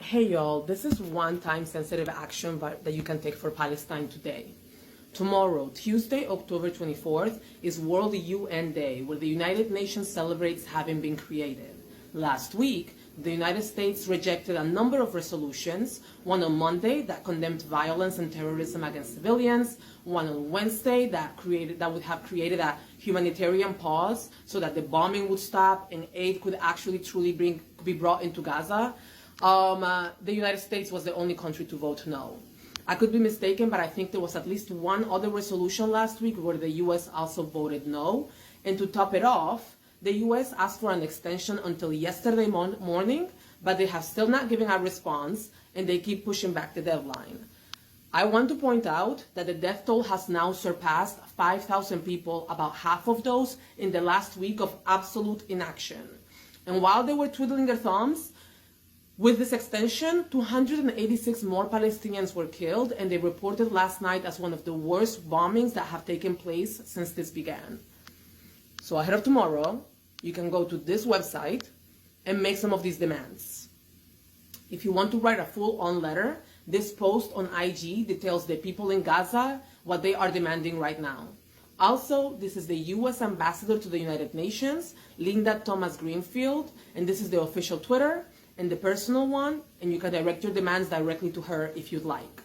Hey y'all, this is one time sensitive action that you can take for Palestine today. Tomorrow, Tuesday, October 24th, is World UN Day, where the United Nations celebrates having been created. Last week, the United States rejected a number of resolutions, one on Monday that condemned violence and terrorism against civilians, one on Wednesday that would have created a humanitarian pause so that the bombing would stop and aid could actually truly be brought into Gaza. The United States was the only country to vote no. I could be mistaken, but I think there was at least one other resolution last week where the U.S. also voted no. And to top it off, the U.S. asked for an extension until yesterday morning, but they have still not given a response, and they keep pushing back the deadline. I want to point out that the death toll has now surpassed 5,000 people, about half of those in the last week of absolute inaction. And while they were twiddling their thumbs, with this extension, 286 more Palestinians were killed, and they reported last night as one of the worst bombings that have taken place since this began. So ahead of tomorrow, you can go to this website and make some of these demands. If you want to write a full-on letter, this post on IG details the people in Gaza, what they are demanding right now. Also, this is the U.S. Ambassador to the United Nations, Linda Thomas-Greenfield, and this is the official Twitter and the personal one, and you can direct your demands directly to her if you'd like.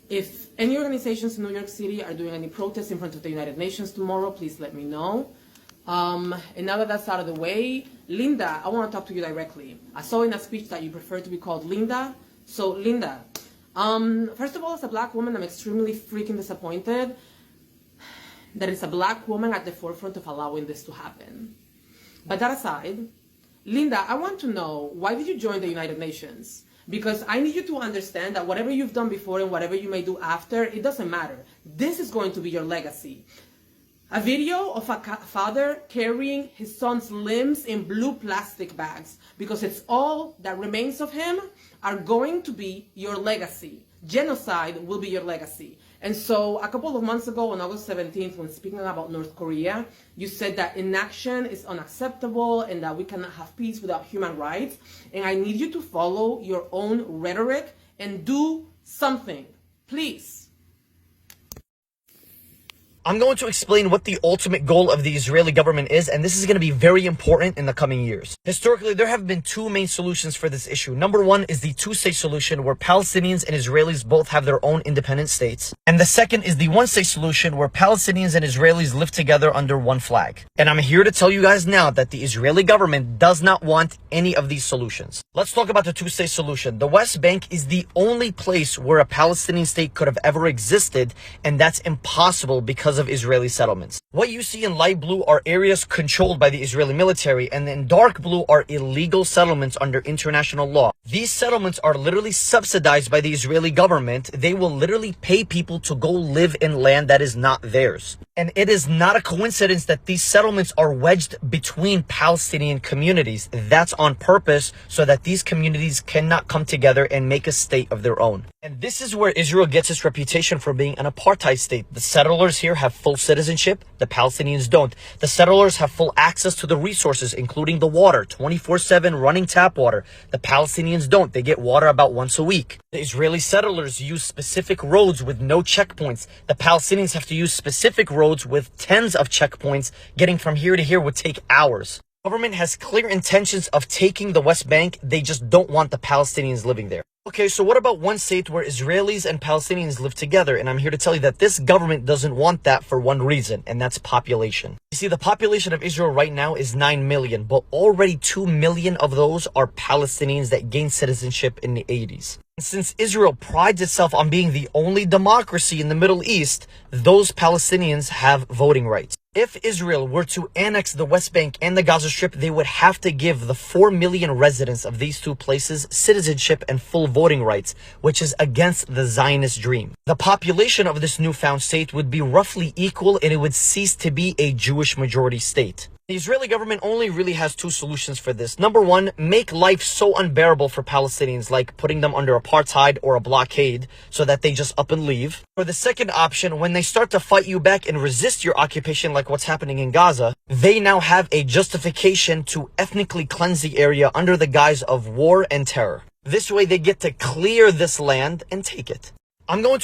If any organizations in New York City are doing any protests in front of the United Nations tomorrow, please let me know. And now that that's out of the way, Linda, I want to talk to you directly. I saw in a speech that you prefer to be called Linda. So Linda, first of all, as a black woman, I'm extremely freaking disappointed that it's a black woman at the forefront of allowing this to happen. But that aside, Linda, I want to know, why did you join the United Nations? Because I need you to understand that whatever you've done before and whatever you may do after, it doesn't matter. This is going to be your legacy. A video of a father carrying his son's limbs in blue plastic bags, because it's all that remains of him, are going to be your legacy. Genocide will be your legacy. And so a couple of months ago on August 17th, when speaking about North Korea, you said that inaction is unacceptable and that we cannot have peace without human rights. And I need you to follow your own rhetoric and do something, please. I'm going to explain what the ultimate goal of the Israeli government is, and this is going to be very important in the coming years. Historically, there have been two main solutions for this issue. Number one is the two-state solution, where Palestinians and Israelis both have their own independent states. And the second is the one-state solution, where Palestinians and Israelis live together under one flag. And I'm here to tell you guys now that the Israeli government does not want any of these solutions. Let's talk about the two-state solution. The West Bank is the only place where a Palestinian state could have ever existed, and that's impossible because of Israeli settlements. What you see in light blue are areas controlled by the Israeli military, and in dark blue are illegal settlements under international law. These settlements are literally subsidized by the Israeli government. They will literally pay people to go live in land that is not theirs. And it is not a coincidence that these settlements are wedged between Palestinian communities. That's on purpose, so that these communities cannot come together and make a state of their own. And this is where Israel gets its reputation for being an apartheid state. The settlers here have full citizenship. The Palestinians don't. The settlers have full access to the resources, including the water, 24/7 running tap water. The Palestinians don't. They get water about once a week. The Israeli settlers use specific roads with no checkpoints. The Palestinians have to use specific roads with tens of checkpoints. Getting from here to here would take hours. The government has clear intentions of taking the West Bank. They just don't want the Palestinians living there. Okay, so what about one state where Israelis and Palestinians live together? And I'm here to tell you that this government doesn't want that for one reason, and that's population. You see, the population of Israel right now is 9 million, but already 2 million of those are Palestinians that gained citizenship in the 80s. And since Israel prides itself on being the only democracy in the Middle East, those Palestinians have voting rights. If Israel were to annex the West Bank and the Gaza Strip, they would have to give the 4 million residents of these two places citizenship and full voting rights, which is against the Zionist dream. The population of this newfound state would be roughly equal, and it would cease to be a Jewish majority state. The Israeli government only really has two solutions for this. Number one, make life so unbearable for Palestinians, like putting them under apartheid or a blockade so that they just up and leave. Or the second option, when they start to fight you back and resist your occupation like what's happening in Gaza, they now have a justification to ethnically cleanse the area under the guise of war and terror. This way they get to clear this land and take it. I'm going to